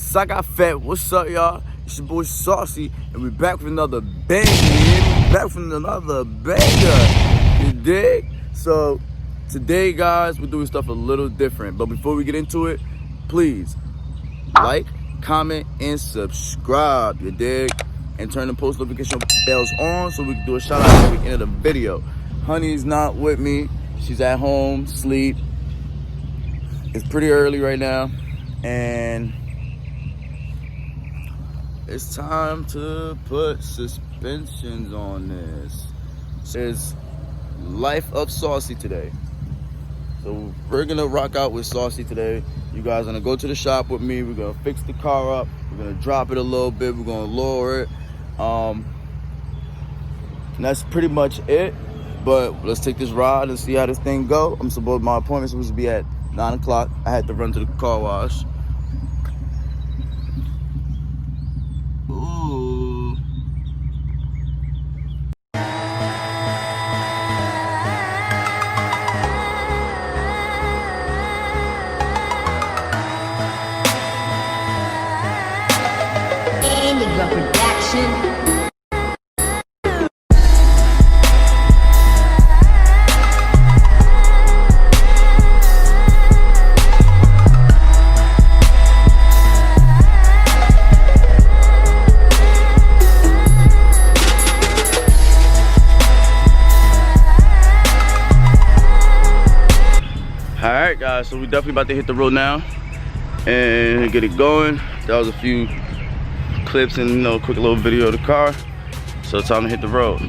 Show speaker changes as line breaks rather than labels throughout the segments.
Saga Fat, what's up, y'all? It's your boy Saucy, and we're back with another banger. We're back with another banger. You dig? So today, guys, we're doing stuff a little different. But before we get into it, please like, comment, and subscribe. You dig? And turn the post notification bells on so we can do a shout out at the end of the video. Honey's not with me. She's at home, sleep. It's pretty early right now, and it's time to put suspensions on this. It's Life of Saucy today. So we're gonna rock out with Saucy today. You guys are gonna go to the shop with me. We're gonna fix the car up. We're gonna drop it a little bit. We're gonna lower it. And that's pretty much it. But let's take this ride and see how this thing go. My appointment's supposed to be at 9 o'clock. I had to run to the car wash. Ooh.
Indigo production.
Alright guys, so we definitely about to hit the road now and get it going. That was a few clips and a quick little video of the car. So it's time to hit the road.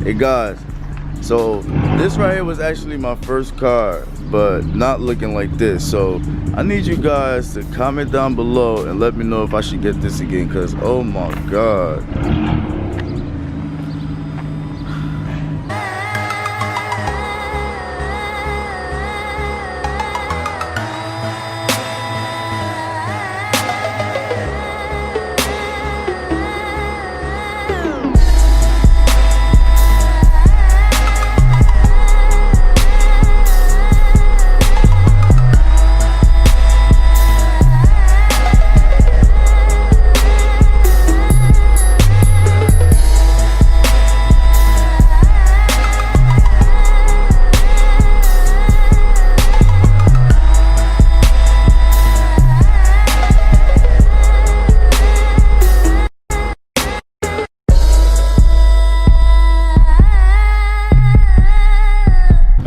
Hey guys, so this right here was actually my first car, but not looking like this. So I need you guys to comment down below and let me know if I should get this again, because oh my god.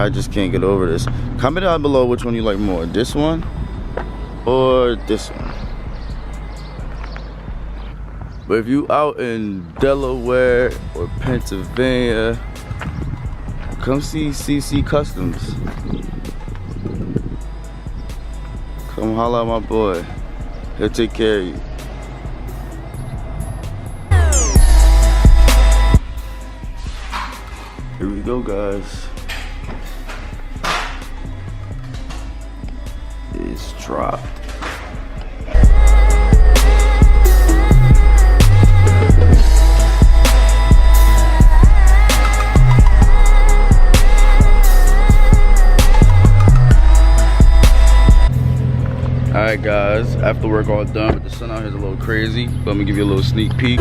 I just can't get over this. Comment down below which one you like more, this one or this one. But if you out in Delaware or Pennsylvania, come see CC Customs. Come holla at my boy. He'll take care of you. Here we go, guys. Is dropped. Alright guys, after work all done, but the sun out here is a little crazy, but I'm gonna give you a little sneak peek.